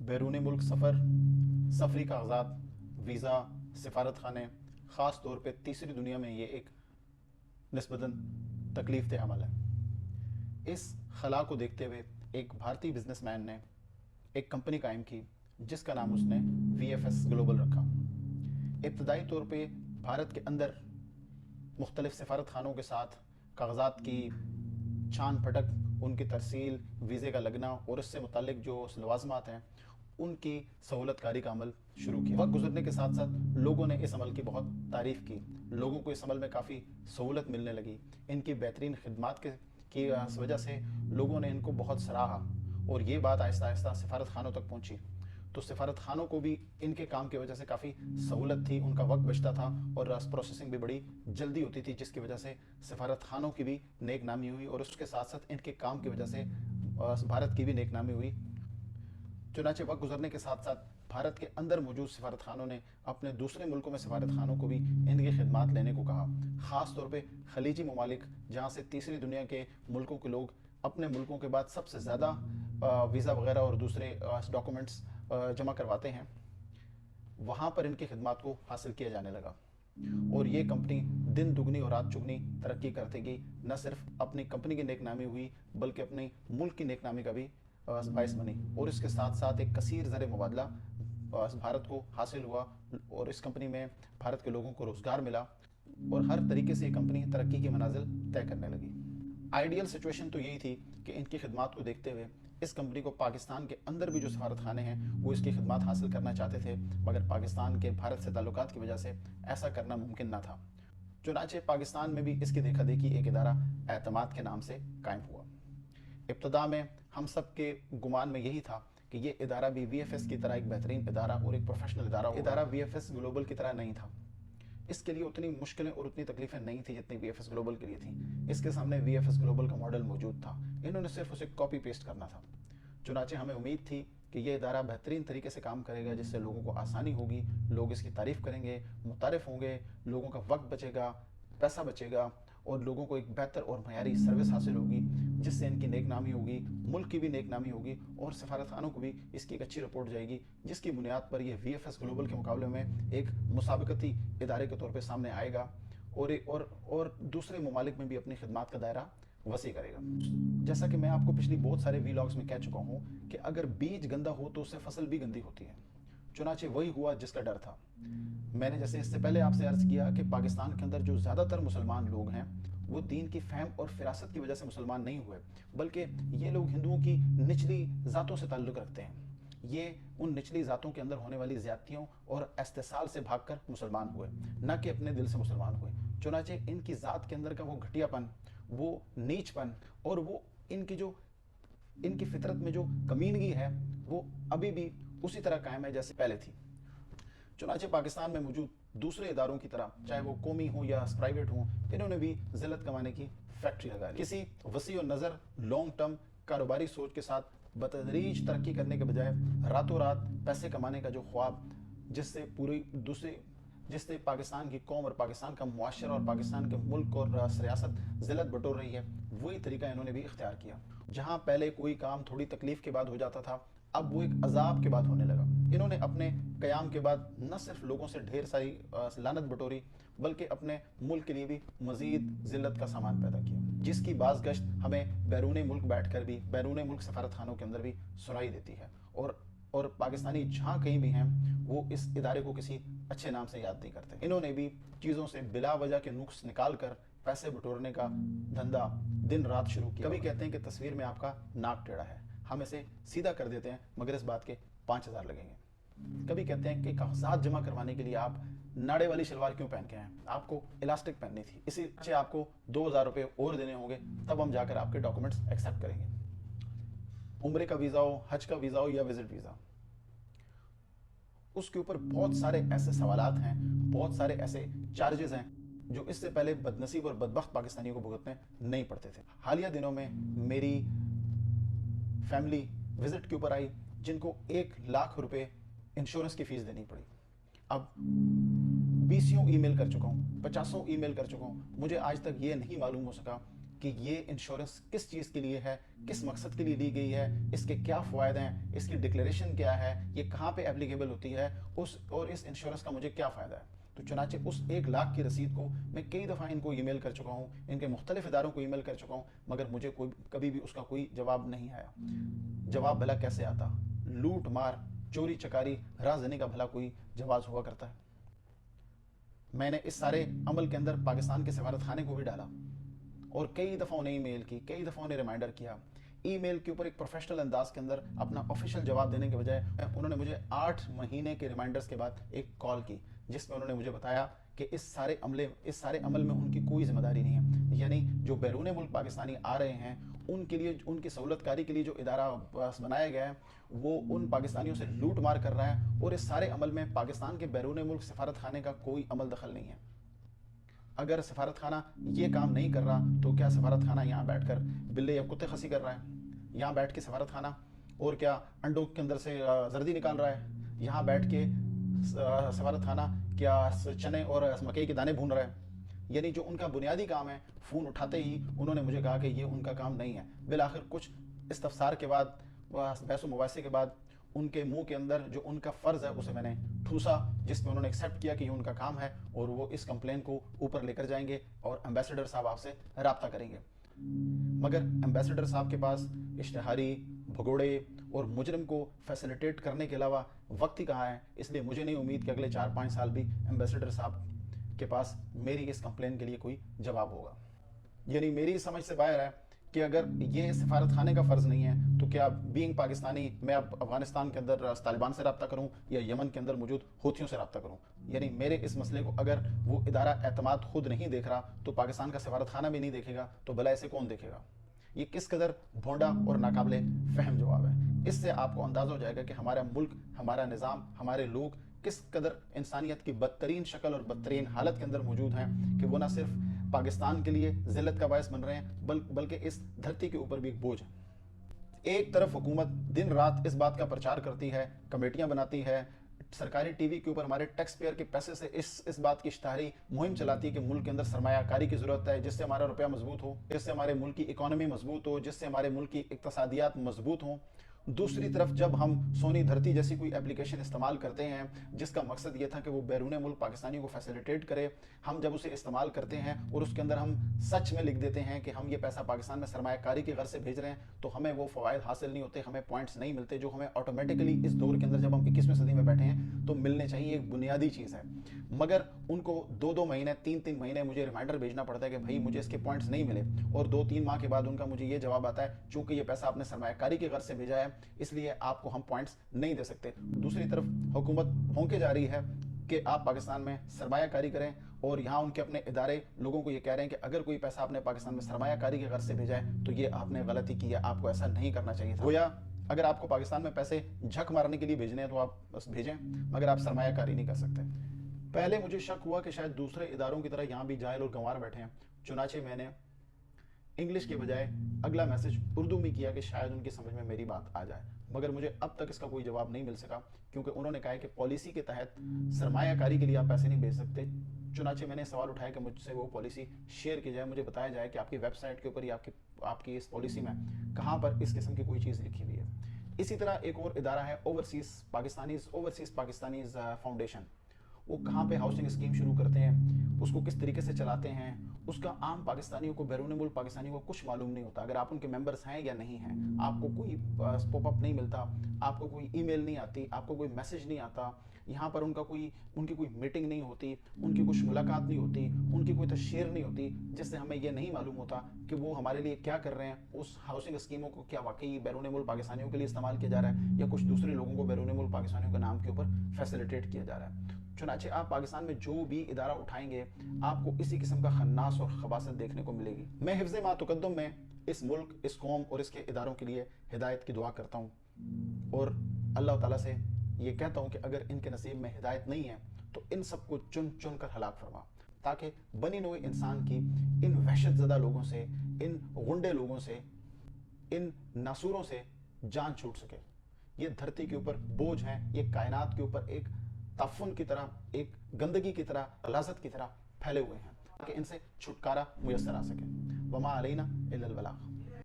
بیرون ملک سفر، سفری کاغذات، ویزا، سفارت خانے، خاص طور پہ تیسری دنیا میں یہ ایک نسبتاً تکلیف دہ عمل ہے۔ اس خلا کو دیکھتے ہوئے ایک بھارتی بزنس مین نے ایک کمپنی قائم کی جس کا نام اس نے VFS گلوبل رکھا۔ ابتدائی طور پہ بھارت کے اندر مختلف سفارت خانوں کے ساتھ کاغذات کی چھان پھٹک، ان کی ترسیل، ویزے کا لگنا اور اس سے متعلق جو لوازمات ہیں ان کی سہولت کاری کا عمل شروع کیا۔ وقت گزرنے کے ساتھ ساتھ لوگوں نے اس عمل کی بہت تعریف کی، لوگوں کو اس عمل میں کافی سہولت ملنے لگی، ان کی بہترین خدمات کی وجہ سے لوگوں نے ان کو بہت سراہا، اور یہ بات آہستہ آہستہ سفارت خانوں تک پہنچی۔ تو سفارت خانوں کو بھی ان کے کام کی وجہ سے کافی سہولت تھی، ان کا وقت بچتا تھا اور پروسیسنگ بھی بڑی جلدی ہوتی تھی، جس کی وجہ سے سفارت خانوں کی بھی نیک نامی ہوئی اور اس کے ساتھ ساتھ ان کے کام کی وجہ سے بھارت کی بھی نیک نامی ہوئی۔ چنانچہ وقت گزرنے کے ساتھ ساتھ بھارت کے اندر موجود سفارت خانوں نے اپنے دوسرے ملکوں میں سفارت خانوں کو بھی ان کی خدمات لینے کو کہا، خاص طور پہ خلیجی ممالک جہاں سے تیسری دنیا کے ملکوں کے لوگ اپنے ملکوں کے بعد سب سے زیادہ ویزا وغیرہ اور دوسرے ڈاکومنٹس جمع کرواتے ہیں، وہاں پر ان کی خدمات کو حاصل کیا جانے لگا، اور یہ کمپنی دن دگنی اور رات چگنی ترقی کرتے گئی۔ نہ صرف اپنی کمپنی کی نیک نامی ہوئی بلکہ اپنے ملک کی نیک نامی کا بھی باعث بنی، اور اس کے ساتھ ساتھ ایک کثیر زر مبادلہ بھارت کو حاصل ہوا، اور اس کمپنی میں بھارت کے لوگوں کو روزگار ملا، اور ہر طریقے سے یہ کمپنی ترقی کی منازل طے کرنے لگی۔ آئیڈیل سچویشن تو یہی تھی کہ ان کی خدمات کو دیکھتے ہوئے اس کمپنی کو پاکستان کے اندر بھی جو سفارت خانے ہیں وہ اس کی خدمات حاصل کرنا چاہتے تھے، مگر پاکستان کے بھارت سے تعلقات کی وجہ سے ایسا کرنا ممکن نہ تھا۔ چنانچہ پاکستان میں بھی اس کی دیکھا دیکھی ایک ادارہ اعتماد کے نام سے قائم ہوا۔ ابتدا میں ہم سب کے گمان میں یہی تھا کہ یہ ادارہ بھی VFS کی طرح ایک بہترین ادارہ اور ایک پروفیشنل ادارہ ہوگا۔ ادارہ VFS گلوبل کی طرح نہیں تھا، اس کے لیے اتنی مشکلیں اور اتنی تکلیفیں نہیں تھیں جتنی VFS گلوبل کے لیے تھیں۔ اس کے سامنے VFS گلوبل کا ماڈل موجود تھا، انہوں نے صرف اسے کاپی پیسٹ کرنا تھا۔ چنانچہ ہمیں امید تھی کہ یہ ادارہ بہترین طریقے سے کام کرے گا، جس سے لوگوں کو آسانی ہوگی، لوگ اس کی تعریف کریں گے، متعارف ہوں گے، لوگوں کا وقت بچے گا، پیسہ بچے گا، اور لوگوں کو ایک بہتر اور معیاری سروس حاصل ہوگی، جس سے ان کی نیک نامی ہوگی، ملک کی بھی نیک نامی ہوگی، اور سفارت خانوں کو بھی اس کی ایک اچھی رپورٹ جائے گی، جس کی بنیاد پر یہ VFS گلوبل کے مقابلے میں ایک مسابقتی ادارے کے طور پہ سامنے آئے گا، اور دوسرے ممالک میں بھی اپنی خدمات کا دائرہ وسیع کرے گا۔ جیسا کہ میں آپ کو پچھلی بہت سارے ویلاگز میں کہہ چکا ہوں کہ اگر بیج گندا ہو تو اس سے فصل بھی گندی ہوتی ہے۔ چنانچہ وہی ہوا جس کا ڈر تھا۔ میں نے جیسے اس سے پہلے آپ سے عرض کیا کہ پاکستان کے اندر جو زیادہ تر مسلمان لوگ ہیں وہ دین کی فہم اور فراست کی وجہ سے مسلمان نہیں ہوئے، بلکہ یہ لوگ ہندوؤں کی نچلی ذاتوں سے تعلق رکھتے ہیں۔ یہ ان نچلی ذاتوں کے اندر ہونے والی زیادتیوں اور استحصال سے بھاگ کر مسلمان ہوئے، نہ کہ اپنے دل سے مسلمان ہوئے۔ چنانچہ ان کی ذات کے اندر کا وہ گھٹیا پن، وہ نیچ پن، اور وہ ان کی فطرت میں جو کمینگی ہے وہ ابھی بھی اسی طرح قائم ہے جیسے پہلے تھی۔ چنانچہ پاکستان میں موجود دوسرے اداروں کی طرح، چاہے وہ قومی ہوں یا پرائیویٹ ہوں، انہوں نے بھی ذلت کمانے کی فیکٹری لگا لی۔ کسی وسیع نظر لانگ ٹرم کاروباری سوچ کے ساتھ بتدریج ترقی کرنے کے بجائے راتوں رات پیسے کمانے کا جو خواب جس سے پاکستان کی قوم اور پاکستان کا معاشرہ اور پاکستان کے ملک اور ریاست ذلت بٹور رہی ہے، وہی طریقہ انہوں نے بھی اختیار کیا۔ جہاں پہلے کوئی کام تھوڑی تکلیف کے بعد ہو جاتا تھا، اب وہ ایک عذاب کے بعد ہونے لگا۔ انہوں نے اپنے قیام کے بعد نہ صرف لوگوں سے ڈھیر ساری لعنت بٹوری، بلکہ اپنے ملک کے لیے بھی مزید ذلت کا سامان پیدا کیا، جس کی بعض گشت ہمیں بیرون ملک بیٹھ کر بھی، بیرون ملک سفارت خانوں کے اندر بھی سنائی دیتی ہے، اور پاکستانی جہاں کہیں بھی ہیں وہ اس ادارے کو کسی اچھے نام سے یاد نہیں کرتے۔ انہوں نے بھی چیزوں سے بلا وجہ کے نقص نکال کر پیسے بٹورنے کا دھندا دن رات شروع کیا۔ کبھی کہتے ہیں کہ تصویر میں آپ کا ناک ٹیڑھا ہے، ہم اسے سیدھا کر دیتے ہیں مگر اس بات کے 5000 لگیں گے۔ کبھی کہتے ہیں کہ کاغذات جمع کروانے کے لیے آپ ناڑے والی شلوار کیوں پہن کے ہیں، آپ کو الاسٹک پہننی تھی، اسی لیے آپ کو 2000 روپے اور دینے ہوں گے، تب ہم جا کر آپ کے ڈاکومنٹس ایکسیپٹ کریں گے۔ عمرے کا ویزا ہو، حج کا ویزا ہو یا وزٹ ویزا، اس کے اوپر بہت سارے ایسے سوالات ہیں، بہت سارے ایسے چارجز ہیں جو اس سے پہلے بدنصیب اور بدبخت پاکستانیوں کو بھگتنے نہیں پڑتے تھے۔ حالیہ دنوں میں میری فیملی وزٹ کے اوپر آئی جن کو 1,00,000 روپے انشورنس کی فیس دینی پڑی۔ اب 20 ای میل کر چکا ہوں، 50 ای میل کر چکا ہوں، مجھے آج تک یہ نہیں معلوم ہو سکا کہ یہ انشورنس کس چیز کے لیے ہے, کس مقصد کے لیے لی گئی ہے, اس کے کیا فوائد ہیں, اس کی ڈکلیریشن کیا ہے, یہ کہاں پہ اپلیکیبل ہوتی ہے, اور اس انشورنس کا مجھے کیا فائدہ ہے. تو چنانچہ اس 1 لاکھ کی رسید کو میں کئی دفعہ ان کو ای میل کر چکا ہوں, ان کے مختلف اداروں کو ای میل کر چکا ہوں, مگر مجھے کبھی بھی اس کا کوئی جواب نہیں آیا. جواب بھلا کیسے آتا؟ لوٹ مار, چوری چکاری, رازداری کا بھلا کوئی جواز ہوا کرتا ہے. میں نے اس سارے عمل کے اندر پاکستان کے سفارت خانے کو بھی ڈالا اور کئی دفعہ انہیں ای میل کی, کئی دفعہ انہیں ریمائنڈر کیا. ای میل کے اوپر ایک پروفیشنل انداز کے اندر اپنا آفیشیل جواب دینے کے بجائے انہوں نے مجھے 8 مہینے کے ریمائنڈرز کے بعد ایک کال کی, جس میں انہوں نے مجھے بتایا کہ اس سارے عمل میں ان کی کوئی ذمہ داری نہیں ہے. یعنی جو بیرون ملک پاکستانی آ رہے ہیں ان کے لیے, ان کی سہولت کاری کے لیے جو ادارہ بنایا گیا ہے وہ ان پاکستانیوں سے لوٹ مار کر رہا ہے, اور اس سارے عمل میں پاکستان کے بیرون ملک سفارت خانے کا کوئی عمل دخل نہیں ہے. اگر سفارت خانہ یہ کام نہیں کر رہا تو کیا سفارت خانہ یہاں بیٹھ کر بلے یا کتے خسی کر رہا ہے؟ یہاں بیٹھ کے سفارت خانہ اور کیا انڈوں کے اندر سے زردی نکال رہا ہے؟ یہاں بیٹھ کے سفارت خانہ کیا چنے اور مکئی کے دانے بھون رہا ہے؟ یعنی جو ان کا بنیادی کام ہے, فون اٹھاتے ہی انہوں نے مجھے کہا کہ یہ ان کا کام نہیں ہے. بالآخر کچھ استفسار کے بعد, بحث و مباحثے کے بعد, ان کے منہ کے اندر جو ان کا فرض ہے اسے میں نے ٹھوسا, جس میں انہوں نے ایکسیپٹ کیا کہ یہ ان کا کام ہے اور وہ اس کمپلین کو اوپر لے کر جائیں گے اور ایمبیسڈر صاحب آپ سے رابطہ کریں گے. مگر ایمبیسڈر صاحب کے پاس اشتہاری, بھگوڑے اور مجرم کو فیسلیٹیٹ کرنے کے علاوہ وقت ہی کہاں ہے. اس لیے مجھے نہیں امید کہ اگلے 4-5 سال بھی ایمبیسڈر صاحب کے پاس میری اس کمپلین کے لیے کوئی جواب ہوگا. یعنی میری سمجھ سے باہر ہے کہ اگر یہ سفارت خانے کا فرض نہیں ہے تو کیا بینگ پاکستانی میں اب افغانستان کے اندر طالبان سے رابطہ کروں یا یمن کے اندر موجود ہوتھیوں سے رابطہ کروں؟ یعنی میرے اس مسئلے کو اگر وہ ادارہ اعتماد خود نہیں دیکھ رہا تو پاکستان کا سفارت خانہ بھی نہیں دیکھے گا, تو بھلا اسے کون دیکھے گا؟ یہ کس قدر بھونڈا اور ناقابل فہم جواب ہے. اس سے آپ کو اندازہ ہو جائے گا کہ ہمارا ملک, ہمارا نظام, ہمارے لوگ کس قدر انسانیت کی بدترین شکل اور بدترین حالت کے اندر موجود ہیں کہ وہ نہ صرف پاکستان کے لیے ذلت کا باعث بن رہے ہیں بلکہ اس دھرتی کے اوپر بھی ایک بوجھ ہے. ایک طرف حکومت دن رات اس بات کا پرچار کرتی ہے, کمیٹیاں بناتی ہے, سرکاری ٹی وی کے اوپر ہمارے ٹیکس پیئر کے پیسے سے اس بات کی اشتہاری مہم چلاتی ہے کہ ملک کے اندر سرمایہ کاری کی ضرورت ہے, جس سے ہمارا روپیہ مضبوط ہو, جس سے ہمارے ملک کی اکانومی مضبوط ہو, جس سے ہمارے ملک کی اقتصادیات مضبوط ہوں. دوسری طرف جب ہم سونی دھرتی جیسی کوئی اپلیکیشن استعمال کرتے ہیں جس کا مقصد یہ تھا کہ وہ بیرون ملک پاکستانی کو فیسیلیٹیٹ کرے, ہم جب اسے استعمال کرتے ہیں اور اس کے اندر ہم سچ میں لکھ دیتے ہیں کہ ہم یہ پیسہ پاکستان میں سرمایہ کاری کی غرض سے بھیج رہے ہیں, تو ہمیں وہ فوائد حاصل نہیں ہوتے, ہمیں پوائنٹس نہیں ملتے جو ہمیں آٹومیٹکلی اس دور کے اندر جب ہم 21ویں صدی میں بیٹھے ہیں تو ملنے چاہیے. ایک بنیادی چیز ہے. مگر ان کو 2-2 مہینے 3-3 مہینے مجھے ریمائنڈر بھیجنا پڑتا ہے کہ بھائی مجھے اس کے پوائنٹس نہیں ملے, اور 2-3 ماہ کے بعد ان کا مجھے یہ جواب آتا ہے چونکہ یہ پیسہ آپ نے سرمایہ کاری کی غرض سے بھیجا ہے اس لیے آپ کو ہم پوائنٹس نہیں دے سکتے. دوسری طرف حکومت بھونکے جا رہی ہے کہ آپ پاکستان میں سرمایہ کاری کریں, اور یہاں ان کے اپنے ادارے لوگوں کو یہ کہہ رہے ہیں کہ اگر کوئی پیسہ آپ نے پاکستان میں سرمایہ کاری کی غرض سے بھیجا ہے تو یہ آپ نے غلطی کی ہے, آپ کو ایسا نہیں کرنا چاہیے تھا. گویا اگر آپ کو پاکستان میں پیسے جھک مارنے کے لیے بھیجنے ہیں تو آپ بس بھیجیں, مگر آپ سرمایہ کاری نہیں کر سکتے. پہلے مجھے شک ہوا کہ شاید دوسرے اداروں کی طرح یہاں بھی جاہل اور گنوار بیٹھے ہیں, چنانچہ میں نے انگلش کے بجائے اگلا میسج اردو میں کیا کہ شاید ان کی سمجھ میں میری بات آ جائے, مگر مجھے اب تک اس کا کوئی جواب نہیں مل سکا کیونکہ انہوں نے کہا ہے کہ پالیسی کے تحت سرمایہ کاری کے لیے آپ پیسے نہیں بھیج سکتے. چنانچہ میں نے سوال اٹھایا کہ مجھ سے وہ پالیسی شیئر کی جائے, مجھے بتایا جائے کہ آپ کی ویب سائٹ کے اوپر یا آپ کی اس پالیسی میں کہاں پر اس قسم کی کوئی چیز لکھی ہوئی ہے. اسی طرح ایک اور ادارہ ہے اوورسیز پاکستانیز فاؤنڈیشن. وہ کہاں پہ ہاؤسنگ اسکیم شروع کرتے ہیں, اس کو کس طریقے سے چلاتے ہیں, اس کا عام پاکستانیوں کو, بیرون ملک پاکستانیوں کو کچھ معلوم نہیں ہوتا. اگر آپ ان کے ممبرس ہیں یا نہیں ہیں, آپ کو کوئی پاپ اپ نہیں ملتا, آپ کو کوئی ای میل نہیں آتی, آپ کو کوئی میسج نہیں آتا, یہاں پر ان کی کوئی میٹنگ نہیں ہوتی, ان کی کچھ ملاقات نہیں ہوتی, ان کی کوئی تشہیر نہیں ہوتی, جس سے ہمیں یہ نہیں معلوم ہوتا کہ وہ ہمارے لیے کیا کر رہے ہیں. اس ہاؤسنگ اسکیموں کو کیا واقعی بیرون ملک پاکستانیوں کے لیے استعمال کیا جا رہا ہے یا کچھ دوسرے لوگوں کو بیرون ملک پاکستانیوں کے نام کے اوپر فیسیلیٹیٹ کیا جا رہا ہے. چنانچہ آپ پاکستان میں جو بھی ادارہ اٹھائیں گے آپ کو اسی قسم کا خناس اور خباثت دیکھنے کو ملے گی. میں حفظ ما تقدم میں اس ملک, اس قوم اور اس کے اداروں کے لیے ہدایت کی دعا کرتا ہوں, اور اللہ تعالیٰ سے یہ کہتا ہوں کہ اگر ان کے نصیب میں ہدایت نہیں ہے تو ان سب کو چن چن کر ہلاک فرما, تاکہ بنی نوع انسان کی ان وحشت زدہ لوگوں سے, ان غنڈے لوگوں سے, ان ناسوروں سے جان چھوٹ سکے. یہ دھرتی کے اوپر بوجھ ہیں, یہ کائنات کے اوپر ایک تعفن کی طرح, ایک گندگی کی طرح, غلاظت کی طرح پھیلے ہوئے ہیں, تاکہ ان سے چھٹکارا میسر آ سکے. وما علینا الا البلاغ.